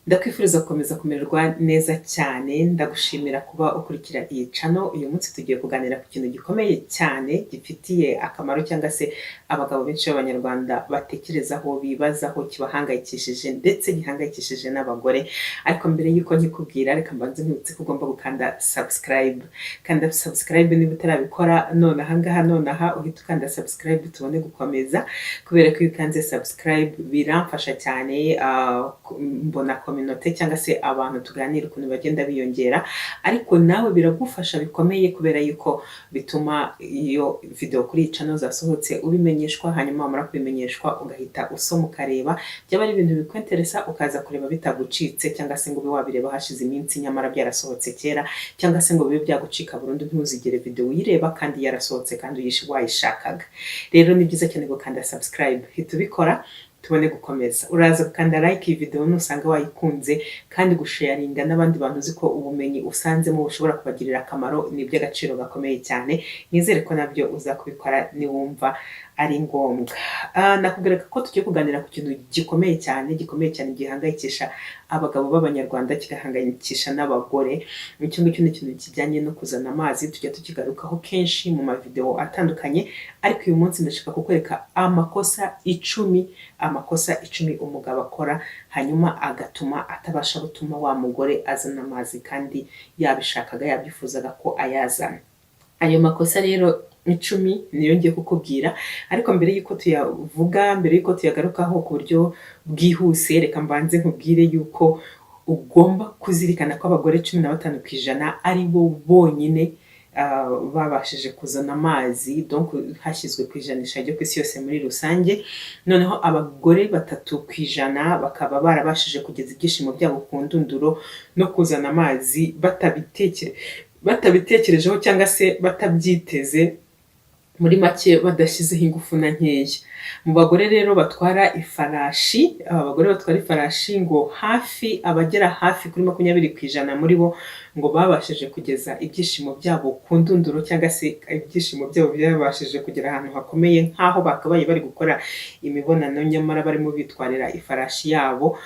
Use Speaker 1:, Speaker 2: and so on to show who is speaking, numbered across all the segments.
Speaker 1: Ndakwifuriza gukomeza kumererwa neza cyane, ndagushimira kuba ukurikira iyi channel. Uyu munsi tugiye kuganira ku kintu gikomeye cyane gifitiye akamaro cyangwa se abagabo benshi b'abanyarwanda batekerezaho, bibazaho, kibahangayikishije ndetse gihangayikishije n'abagore. Ariko mbere y'uko nkikubwira, reka mbanze nkwibutse ko ugomba gukanda subscribe. Kanda subscribe niba utarabikora nonaha uhita ukanda subscribe tubone gukomeza, kubera ko iyo ukanze subscribe biramfasha cyane, mbona community cyangwa se abantu tuganira ukuntu bagenda biyongera, ariko nawe biragufasha bikomeye kubera yuko bituma iyo video kuri iyi channel zasohotse ubimenyeshwa, hanyuma wamara kubimenyeshwa ugahita usoma ukareba, byaba ari ibintu bikwenteresa ukaza kureba bitagucitse, cyangwa se ngo ube wabireba hashize iminsi nyamara byarasohotse kera, cyangwa se ngo bibe byagucika burundu ntuzigere video uyireba kandi yarasohotse kandi wayishakaga. Rero ni byiza cyane gukanda subscribe, hita ubikora tubone gukomeza. Uraza gukanda like iyi video nusanga wayikunze, kandi gusharinga n'abandi bantu uzi ko ubumenyi usanzemo bushobora kubagirira akamaro, ni iby'agaciro gakomeye cyane. Nizere ko nabyo uzakubikora niwumva ari ngombwa. Nakubwira ko tugiye kuganira ku kintu gikomeye cyane gihangayikisha abagabo b'abanyarwanda, kigahangayikisha n'abagore. Icyo ngicyo ni ikintu kijyanye no kuzana amazi, tujya tukigarukaho kenshi mu mavideo atandukanye, ariko uyu munsi ndashaka kukwereka amakosa icumi umugabo akora, hanyuma agatuma atabasha gutuma wa mugore azana amazi kandi yabishakaga, yabyifuzaga ko ayazana. Ayo makosa rero 10 niyo ngiye kukubwira, ariko mbere y'uko tuyavuga, mbere y'uko tuyagarukaho ku buryo bwihuse, reka mbanze nkubwire yuko ugomba kuzirikana ko abagore 15% ari bo bonyine babashije kuzana amazi, donc hashyizwe ku ijanisha ryo ku isi yose muri rusange. Noneho abagore 3% bakaba barabashije kugeza ibyishimo byabo ku ndunduro no kuzana amazi batabitekerejeho cyangwa se batabyiteze, muri make badashyizeho ingufu na nkeya. Mu bagore rero batwara ifarashi, ngo abagera hafi kuri 20% muri bo ngo babashije kugeza ibyishimo byabo ku ndunduro, cyangwa se ibyishimo byabo byabashije kugera ahantu hakomeye, nk'aho bakabaye bari gukora imibonano nyamara barimo bitwarira ifarashi yabo.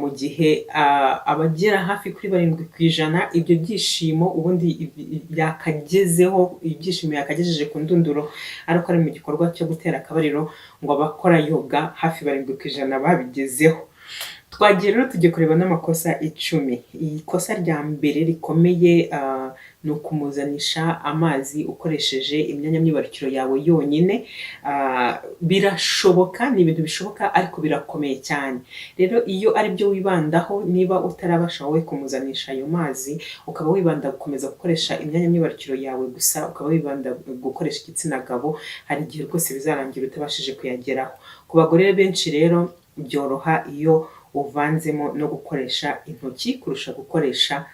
Speaker 1: Mu gihe abagera hafi kuri 7% ibyo byishimo ubundi ibyishimo yakagejeje ku ndunduro, ariko ari mu gikorwa cyo gutera akabariro, ngo abakora yoga hafi 7% babigezeho. Twagiye rero tugiye kureba n'amakosa 10. Ikosa rya mbere rikomeye ni ukumuzanisha amazi ukoresheje imyanya myibarukiro yawe yonyine. Birashoboka, ni ibintu bishoboka, ariko birakomeye cyane. Rero iyo ari byo wibandaho, niba utarabasha wowe kumuzanisha ayo mazi, ukaba wibanda gukomeza gukoresha imyanya myibarukiro yawe gusa, ukaba wibanda gukoresha igitsina gabo, hari igihe rwose bizarangira utabashije kuyageraho. Ku bagore benshi rero byoroha iyo uvanzemo no gukoresha intoki kurusha gukoresha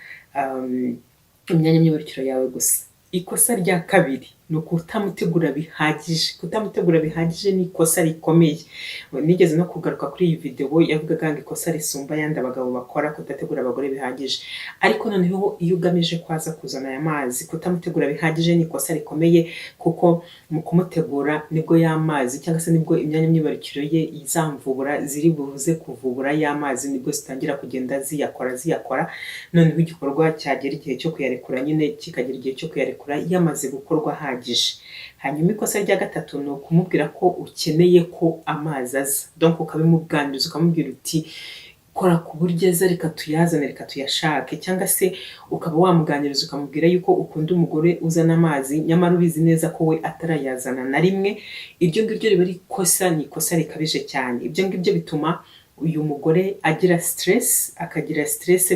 Speaker 1: imyanya myibarukiro yawe gusa. Ikosa rya kabiri ni ukutamutegura bihagije. Kutamutegura bihagije ni ikosa rikomeye. Nigeze no kugaruka kuri iyi video yavugaga ngo ikosa risumba yandi abagabo bakora, kudategura abagore bihagije. Ariko noneho iyo ugamije kwaza kuzana aya mazi, kutamutegura bihagije ni ikosa rikomeye, kuko mu kumutegura nibwo y'amazi cyangwa se nibwo imyanya myibarukiro ye izamvubura, ziri buze kuvubura y'amazi, nibwo zitangira kugenda ziyakora. Noneho igikorwa cyagera igihe cyo kuyarekura, nyine kikagira igihe cyo kuyarekura yamaze gukorwa hagije. Hanyuma ikosa rya gatatu ni ukumubwira ko ukeneye ko amazi aza, donc ukabimubwaniriza, ukamubwira uti kora ku buryo aza, reka tuyazane, reka tuyashake. Cyangwa se ukaba wamuganiriza ukamubwira yuko ukunda umugore uzana amazi, nyamara ubizi neza ko we atarayazana na rimwe. Iryo ngiryo riba ari ikosa, ni ikosa rikabije cyane. Ibyo ngibyo bituma uyu mugore akagira stress,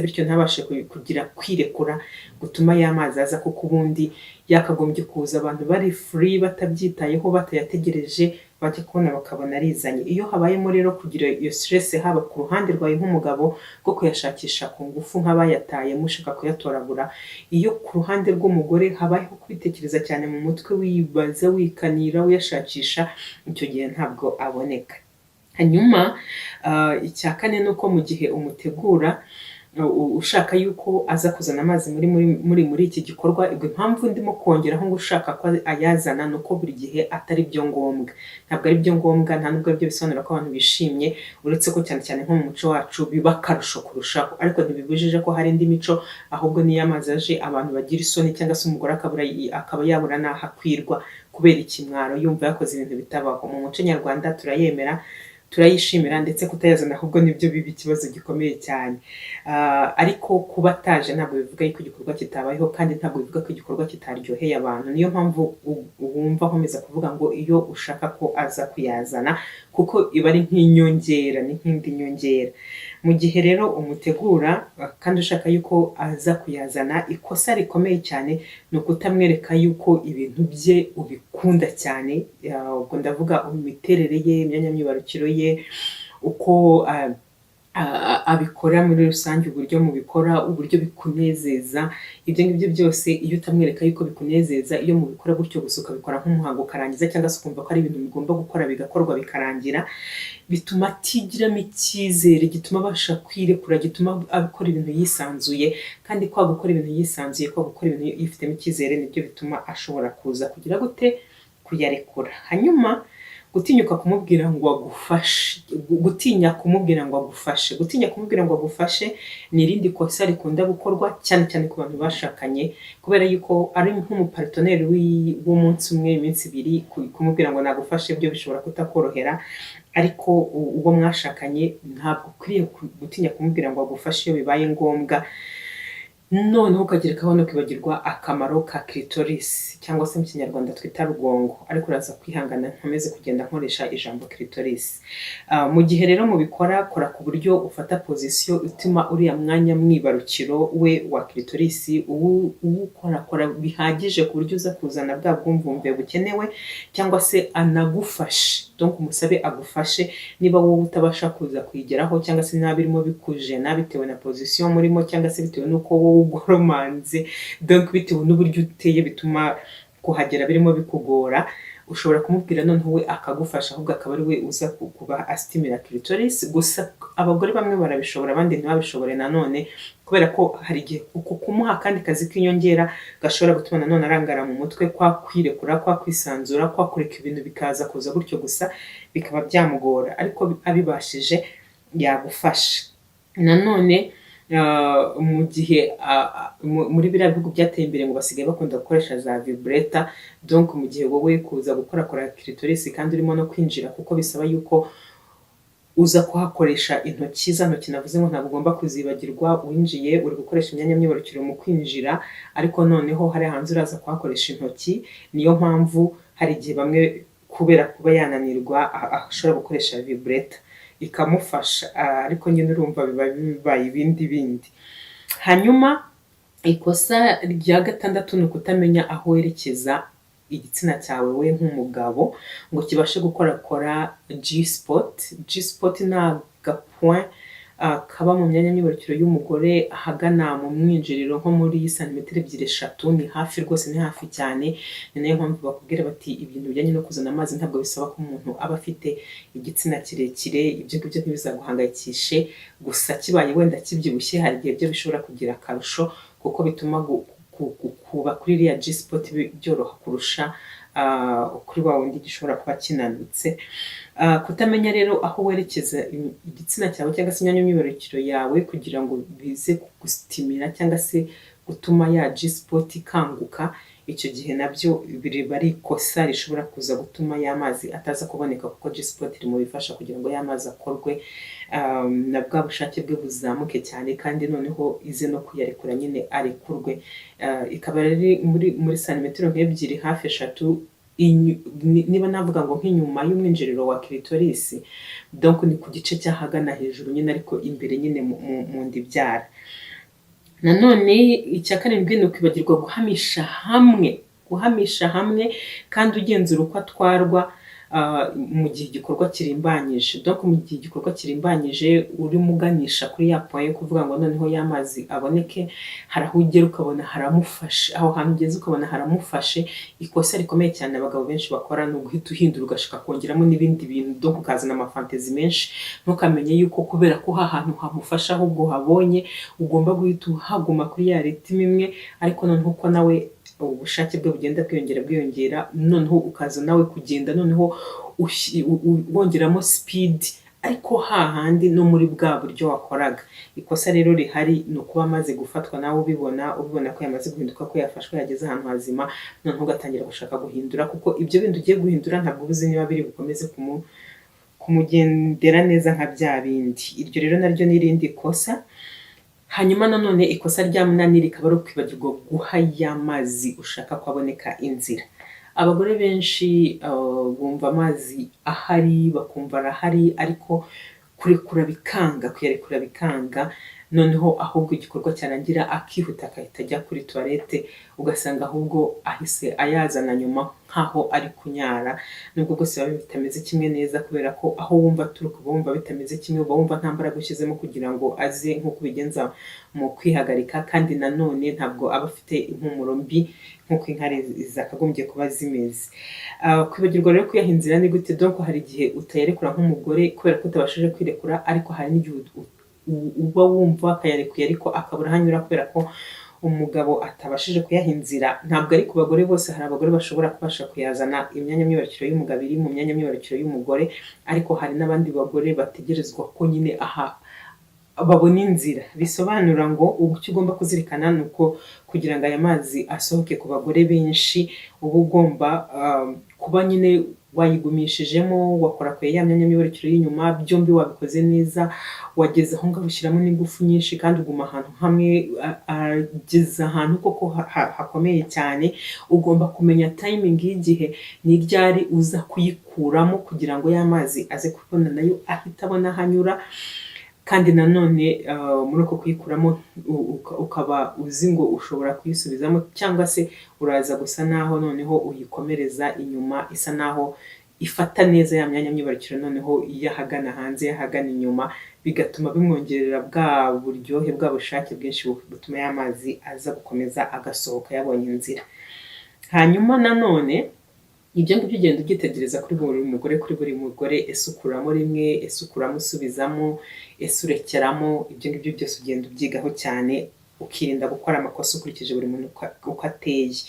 Speaker 1: bityo ntabashe kugira kwirekura gutuma y'amazi aza, kuko ubundi yakagombye kuza abantu bari free, batabyitayeho, batayategereje, bajya kubona bakabona arizanye. Iyo habayemo rero kugira iyo stress, haba ku ruhande rwawe nk'umugabo bwo kuyashakisha ku ngufu nk'abayataye mushaka kuyatoragura, iyo ku ruhande rw'umugore habayeho kwitekereza cyane mu mutwe, wibaza, wikanira, uyashakisha, icyo gihe ntabwo aboneka. Hanyuma icya kane ni uko mu gihe umutegura, ushaka yuko aza kuzana amazi muri iki gikorwa, ubwo impamvu ndimo kongeraho ngo ushaka ko ayazana ni uko buri gihe atari byo ngombwa, ntabwo ari byo ngombwa, nta nubwo byo bisobanura ko abantu bishimye, uretse ko cyane cyane nko mu muco wacu biba akarusho kurushaho, ariko ntibibujije ko hari indi mico ahubwo niyo amazi aje abantu bagira isoni, cyangwa se umugore akaba yabura n'aho akwirwa kubera ikimwaro yumva yakoze ibintu bitabaho. Mu muco nyarwanda turayemera, turayishimira, ndetse kutayazana ahubwo nibyo biba ikibazo gikomeye cyane. Ariko kuba ataje ntabwo bivuga yuko igikorwa kitabayeho, kandi ntabwo bivuga ko igikorwa kitaryoheye abantu. Niyo mpamvu wumva nkomeza kuvuga ngo iyo ushaka ko aza kuyazana, kuko iba ari nk'inyongera, ni nk'indi nyongera. Mu gihe rero umutegura kandi ushaka yuko aza kuyazana, ikosa rikomeye cyane ni ukutamwereka yuko ibintu bye ubikunda cyane. Ubwo ndavuga imiterere ye, imyanya myibarukiro ye, uko abikora muri rusange, uburyo mubikora, uburyo bikunezeza. Ibyo ngibyo byose iyo utamwereka yuko bikunezeza, iyo mubikora gutyo gusa ukabikora nk'umuhango ukarangiza, cyangwa se ukumva ko ari ibintu bigomba gukora bigakorwa bikarangira, bituma atigiramo icyizere, gituma abasha kwirekura, gituma akora ibintu yisanzuye. Kandi kwa gukora ibintu yisanzuye, kwa gukora ibintu yifitemo icyizere, nibyo bituma ashobora kuza kugira gute, kuyarekura. Hanyuma gutinyuka kumubwira ngo agufashe, gutinya kumubwira ngo agufashe ni irindi kosa rikunda gukorwa cyane cyane ku bantu bashakanye, kubera yuko ari nk'umuparteneri w'umunsi umwe, iminsi ibiri, kumubwira ngo nagufashe byo bishobora kutakorohera. Ariko uwo mwashakanye ntabwo ukwiriye gutinya kumubwira ngo agufashe iyo bibaye ngombwa. Noneho ukagerekaho no kwibagirwa akamaro ka clitoris, cyangwa se mu kinyarwanda twita rugongo, ariko uraza kwihangana nkomeze kugenda nkoresha ijambo clitoris. Mu gihe rero mubikora, kora ku buryo ufata position utuma uriya mwanya mwibarukiro we wa clitoris uwukorakora bihagije ku buryo uza kuzana bwa bwumvumve bukenewe, cyangwa se anagufashe. Donc umusabe agufashe niba wowe utabasha kuza kuyigeraho, cyangwa se niba birimo bikujena bitewe na position murimo, cyangwa se bitewe n'uko wowe ugoromanze, donc bitewe n'uburyo uteye bituma kuhagera birimo bikugora, ushobora kumubwira noneho we akagufasha, ahubwo akaba ari we uza kuba astimira clitoris. Gusa abagore bamwe barabishobora, abandi ntibabishobore nanone, kubera ko hari igihe uko kumuha kandi kazi k'inyongera gashobora gutuma nanone arangara mu mutwe, kwa kwirekura, kwa kwisanzura, kwa kureka ibintu bikaza kuza gutyo gusa, bikaba byamugora. Ariko abibashije yagufasha. Nanone mu gihe muri biriya bihugu byateye imbere ngo basigaye bakunda gukoresha za vibrator, donc mu gihe wowe kuza gukorakora clitoris kandi urimo no kwinjira, kuko bisaba yuko uza kuhakoresha intoki. Za ntoki navuze ngo ntabwo ugomba kuzibagirwa, winjiye uri gukoresha imyanya myibarukiro mu kwinjira, ariko noneho hari hanze uraza kuhakoresha intoki. Niyo mpamvu hari igihe bamwe kubera kuba yananirwa ashobora gukoresha vibrator ikamufasha, ariko nyine urumva bibaye ibindi. Hanyuma ikosa rya gatandatu ni ukutamenya aho werekeza igitsina cyawe we nk'umugabo ngo kibashe gukorakora G-spot. G-spot ni agapoint kaba mu myanya myibarukiro y'umugore ahagana mu mwinjiriro nko muri santimetero 2-3, ni hafi rwose, ni hafi cyane. Ni nayo mpamvu bakubwira bati ibintu bijyanye no kuzana amazi ntabwo bisaba ko umuntu aba afite igitsina kirekire, ibyo ngibyo ntibizaguhangayikishe. Gusa kibaye wenda kibyibushye, hari igihe byo bishobora kugira akarusho, kuko bituma kuba kuri iriya G-spot byoroha kurusha kuri wa wundi gishobora kuba kinanutse. Kutamenya rero aho werekeza igitsina cyawe cyangwa se imyanya myibarukiro yawe kugira ngo bize kugustimira cyangwa se gutuma ya G-spot ikanguka, icyo gihe nabyo bari ikosa rishobora kuza gutuma y'amazi ataza kuboneka, kuko G-spot iri mu bifasha kugira ngo y'amazi akorwe na bwa bushake bwe buzamuke cyane, kandi noneho ize no kuyarekura nyine arekurwe. Ikaba riri muri santimetero nk'ebyiri hafi 3, niba navuga ngo nk'inyuma y'umwinjiriro wa clitoris, donc ni ku gice cyahagana hejuru nyine, ariko imbere nyine mu ndibyara. Nanone icya karindwi ni ukwibagirwa guhamisha hamwe kandi ugenzura uko atwarwa. mu gihe igikorwa kirimbanyije. Donc mu gihe igikorwa kirimbanyije urimo uganisha kuri ya point yo kuvuga ngo noneho y'amazi aboneke, hari aho ugera ukabona haramufashe, aho hantu ugeze ukabona haramufashe. Ikosa rikomeye cyane abagabo benshi bakora ni uguhita uhindura ugashaka kongeramo n'ibindi bintu, donc ukazana amafantezi menshi, ntukamenye yuko kubera ko hantu hamufasha ahubwo habonye ugomba guhita uhaguma kuri ya ritime imwe, ariko noneho uko nawe ubushake bwe bugenda bwiyongera, noneho ukaza nawe kugenda noneho wongeramo speed, ariko hahandi no muri bwa buryo wakoraga. Ikosa rero rihari ni ukuba amaze gufatwa nawe ubibona ko yamaze guhinduka, ko yafashwe yageze ahantu hazima, noneho ugatangira gushaka guhindura, kuko ibyo bindi ugiye guhindura ntabwo ubuzi niba biri bukomeze kumugendera neza nka bya bindi. Iryo rero naryo ni irindi kosa. Hanyuma nanone ikosa rya munani rikaba ari ukwibagirwa guha y'amazi ushaka ko aboneka inzira. Abagore benshi bumva amazi ahari, bakumva arahari, ariko kurekura bikanga, noneho ahubwo igikorwa cyarangira akihuta akahita ajya kuri toilette, ugasanga ahubwo ahise ayazana nyuma nkaho ari kunyara, nubwo bwose biba bitameze kimwe neza, kubera ko aho wumva aturuka uba wumva bitameze kimwe, uba wumva nta mbaraga ushyizemo kugira ngo aze nk'uko ubigenza mu kwihagarika, kandi nanone ntabwo aba afite impumuro mbi nk'uko inkari zakagombye kuba zimeze. Kwibagirwa rero kuyaha inzira ni gute? Donc hari igihe utayerekura nk'umugore kubera ko utabashije kwirekura, ariko hari n'igihe uba wumva akayarekuye ariko akabura hanyura kubera ko umugabo atabashije kuyaha inzira. Ntabwo ari ku bagore bose, hari abagore bashobora kubasha kuyazana, imyanya myibarukiro y'umugabo iri mu myanya myibarukiro y'umugore, ariko hari n'abandi bagore bategerezwa ko nyine aha babona inzira. Bisobanura ngo icyo ugomba kuzirikana ni uko kugira ngo aya mazi asohoke ku bagore benshi, uba ugomba kuba nyine wayigumishijemo, wakora kure ya myanya myibarukiro y'inyuma, byombi wabikoze neza, wageze aho ngaho ushyiramo n'ingufu nyinshi, kandi uguma ahantu hamwe, ageze ahantu koko hakomeye cyane. Ugomba kumenya timing y'igihe ni ryari uza kuyikuramo kugira ngo ya mazi aze kubona nayo ahita abona hanyura, kandi nanone muri uko kuyikuramo ukaba uzi ngo ushobora kuyisubizamo, cyangwa se uraza gusa naho noneho uyikomereza inyuma, isa naho ifata neza ya myanya myibarukiro noneho yahagana hanze, yahagana inyuma, bigatuma bimwongerera bwa buryohe, bwa bushake bwinshi butuma ya mazi aza gukomeza agasohoka yabonye inzira. Hanyuma nanone ibyo ngibyo ugenda ubyitegereza kuri buri mugore, ese ukuramo rimwe, ese ukuramo usubizamo, ese urekeramo, ibyo ngibyo byose ugenda ubyigaho cyane, ukirinda gukora amakosa ukurikije buri muntu uko ateye.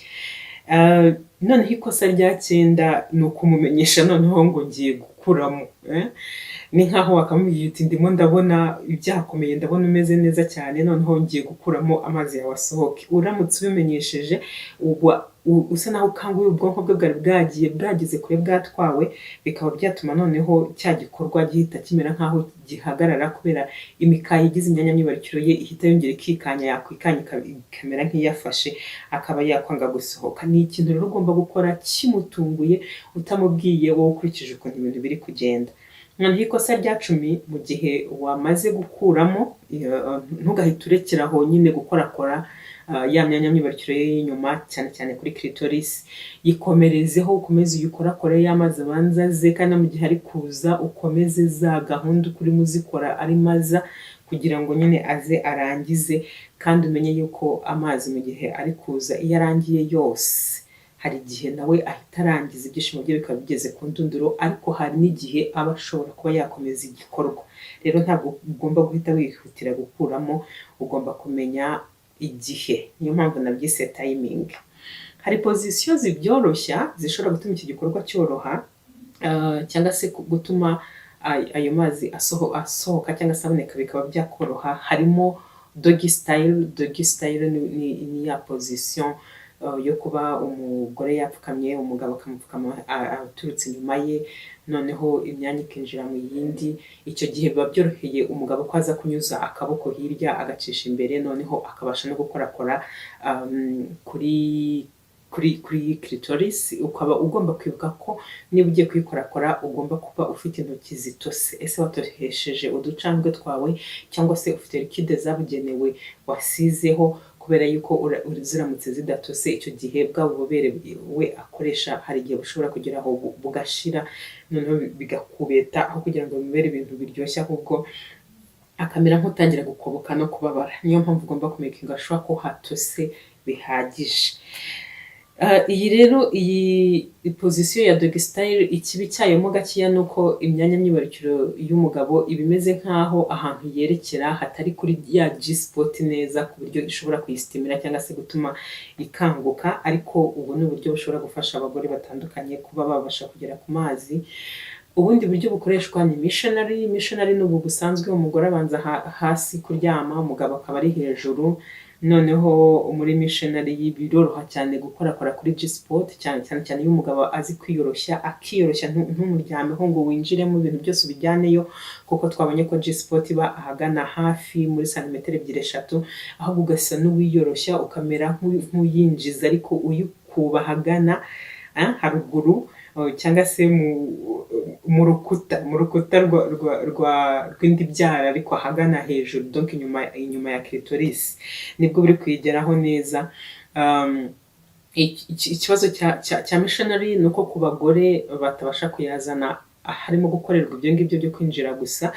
Speaker 1: Noneho ikosa rya 9 ni ukumumenyesha noneho ngo ngiye gukuramo. Ni nkaho wakamubwira uti ndimo ndabona ibyakomeye, ndabona umeze neza cyane, noneho ngiye gukuramo amazi yawe asohoke. Uramutse ubimenyesheje usa naho ukanguye ubwonko bwe bwari bwageze kure, bwatwawe, bikaba byatuma noneho cya gikorwa gihita kimera nkaho gihagarara, kubera imikaya igize imyanya myibarukiro ye ihita yongera ikikanya, yakwikanya ikamera nk'iyafashe, akaba yakwanga gusohoka. Ni ikintu rero ugomba gukora kimutunguye, utamubwiye wowe ukurikije ukuntu ibintu biri kugenda. Noneho ikosa rya 10, mu gihe wamaze gukuramo, ntugahita urekeraho nyine gukorakora ya myanya myibarukiro y'inyuma, cyane cyane kuri clitoris, yikomerezeho, ukomeze uyikorakore y'amazi abanza aze, kandi mu gihe ari kuza ukomeze za gahunda ukuri muzikora ari maza, kugira ngo nyine aze arangize. Kandi umenye yuko amazi mu gihe ari kuza, iyo arangiye yose, hari igihe nawe ahita arangiza, ibyishimo bye bikaba bigeze ku ndunduro, ariko hari n'igihe aba ashobora kuba yakomeza igikorwa. Rero ntabwo ugomba guhita wihutira gukuramo, ugomba kumenya igihe. Niyo mpamvu nabyise timing. Hari position zibyoroshya zishobora gutuma iki gikorwa cyoroha, cyangwa se gutuma ayo mazi asohoka cyangwa se aboneka bikaba byakoroha. Harimo doggy style. Doggy style ni ya position yo kuba umugore yapfukamye, umugabo akamupfukama aturutse inyuma ye, noneho imyanya ikinjira mu yindi. Icyo gihe biba byoroheye umugabo ko aza kunyuza akaboko hirya agacisha imbere, noneho akabasha no gukorakora kuri clitoris. Ukaba ugomba kwibuka ko niba ugiye kwikorakora ugomba kuba ufite intoki zitose. Ese watoresheje uducambwe twawe, cyangwa se ufite liquide zabugenewe wasizeho kubera yuko ziramutse zidatose icyo gihe bwa bubobere we akoresha hari igihe bushobora kugeraho bugashira noneho bigakubeta aho kugira ngo bimubere ibintu biryoshye ahubwo akamera nk'utangira gukoboka no kubabara. Niyo mpamvu ugomba kumekinga sure ko hatose bihagije. Iyi rero iyi position ya doggy style ikibi cyayo mo gakiya nuko imyanya myibarukiro y'umugabo ibimeze nkaho ahantu yerekera hatari kuri ya G-spot neza ku buryo ishobora kuyistimira cyangwa se gutuma ikanguka, ariko ubu ni uburyo bushobora gufasha abagore batandukanye kuba babasha kugera ku mazi. Ubundi buryo bukoreshwa ni missionary. Missionary ni ubu busanzwe umugore abanza hasi kuryama, umugabo akaba ari hejuru. Noneho muri missionary biroroha cyane gukorakora kuri G-spot cyane iyo umugabo azi kwiyoroshya, akiyoroshya ntumuryameho ngo winjiremo ibintu byose ubijyaneyo, kuko twabonye ko G-spot iba ahagana hafi muri santimetero 2-3, ahubwo ugasa n'uwiyoroshya ukamera nk'uyinjiza ariko uyikuba hagana haruguru cyangwa se mu rukuta rw'indi byara ariko ahagana hejuru, donc inyuma ya clitoris nibwo buri kwigeraho neza. Ikibazo cya missionary ni uko ku bagore batabasha kuyazana harimo gukorerwa ibyo ngibyo byo kwinjira gusa,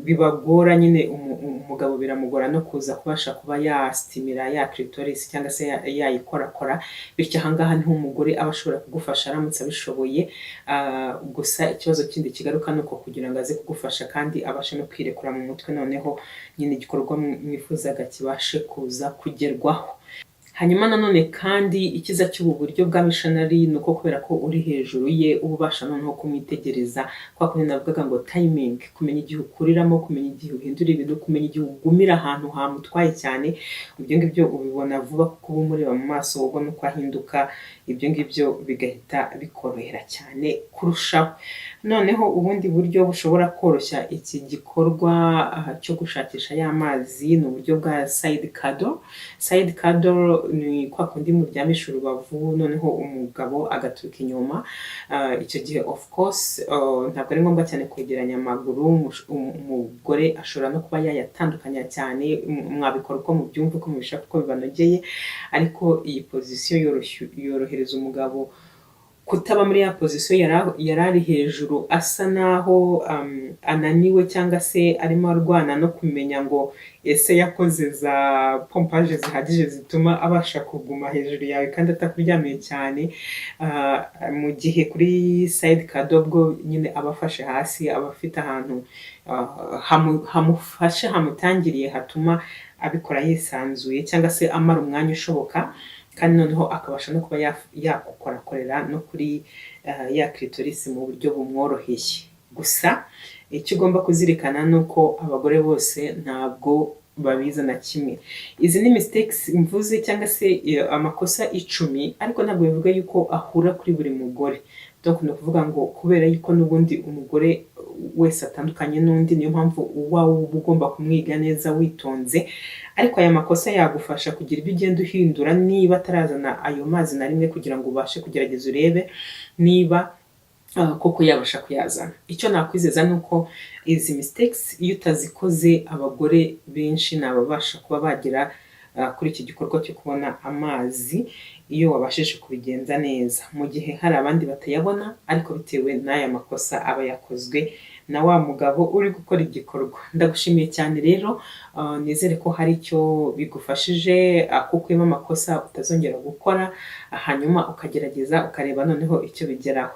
Speaker 1: bibagora nyine umugabo biramugora no kuza kubasha kuba yastimira ya clitoris cyangwa se yayikorakora, bityo ahangaha niho umugore aba ashobora kugufasha aramutse abishoboye. Gusa ikibazo kindi kigaruka nuko kugira ngo aze kugufasha kandi abashe no kwirekura mu mutwe, noneho nyine igikorwa mwifuzaga kibashe kuza kugerwaho. Hanyuma nanone kandi ikiza cy'ubu buryo bwa missionary ni uko kubera ko uri hejuru ye uba ubasha noneho kumwitegereza, kwa kundi navugaga ngo timing, kumenya igihe ukuriramo, kumenya igihe uhindura ibintu, kumenya igihe ugumira ahantu hamutwaye cyane. Ibyo ngibyo ubibona vuba kuko uba umureba mu maso ubona uko ahinduka, ibyo ngibyo bigahita bikorohera cyane kurushaho. Noneho ubundi buryo bushobora koroshya iki gikorwa cyo gushakisha y'amazi ni uburyo bwa side cuddle. Side cuddle ni kwa kundi muryamisha urubavu noneho umugabo agaturuka inyuma. Icyo gihe of course ntabwo ari ngombwa cyane kwegeranya amaguru, umugore ashobora no kuba yayatandukanya cyane, mwabikora uko mubyumva uko mubishaka uko bibanogeye, ariko iyi position yorohereza umugabo kutaba muri ya position yarari hejuru asa naho ananiwe cyangwa se arimo arwana no kumenya ngo ese yakoze za pompage zihagije zituma abasha kuguma hejuru yawe kandi atakuryamiye cyane. Mu gihe kuri side cuddle bwo nyine abafashe hasi, abafite ahantu hamufashe hamutangiriye hatuma abikora yisanzuye cyangwa se amara umwanya ushoboka, kandi noneho akabasha no kuba yakukorakorera no kuri ya clitoris mu buryo bumworoheye. Gusa icyo ugomba kuzirikana ni uko abagore bose ntabwo babiza na kimwe. Izi ni mistakes mvuze cyangwa se amakosa 10, ariko ntabwo bivuga yuko ahura kuri buri mugore. Donc no kuvuga ngo kubera yuko n'ubundi umugore wese atandukanye n'undi, niyo mpamvu uba ugomba kumwiga neza witonze, ariko aya makosa yagufasha kugira ibyo ugenda uhindura niba atarazana ayo mazi na rimwe, kugira ngo ubashe kugerageza urebe niba koko yabasha kuyazana. Icyo nakwizeza ni uko izi mistakes iyo utazikoze abagore benshi nababasha kuba bagira kuri iki gikorwa cyo kubona amazi iyo wabashije kubigenza neza, mu gihe hari abandi batayabona ariko bitewe n'aya makosa aba yakozwe na wa mugabo uri gukora igikorwa. Ndagushimiye cyane rero, nizere ko hari icyo bigufashije kukuyemo amakosa utazongera gukora, hanyuma ukagerageza ukareba noneho icyo bigeraho.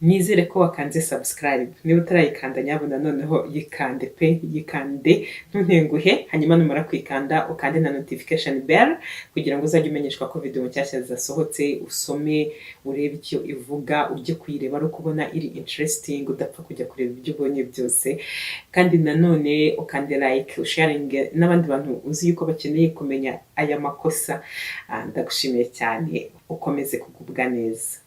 Speaker 1: Nizere ko wakanze subscribe, niba utarayikanda nyabuna noneho yikande pe, yikande ntuntenguhe, hanyuma numara kwikanda ukande na notification bell kugira ngo uzajye umenyeshwa ko video nshyashya zasohotse, usome urebe icyo ivuga, ujye kuyireba ari kubona iri interesting, udapfa kujya kureba ibyo ubonye byose. Kandi nanone ukande like, sharing n'abandi bantu uzi yuko bakeneye kumenya aya makosa. Ndagushimiye cyane, ukomeze kugubwa neza.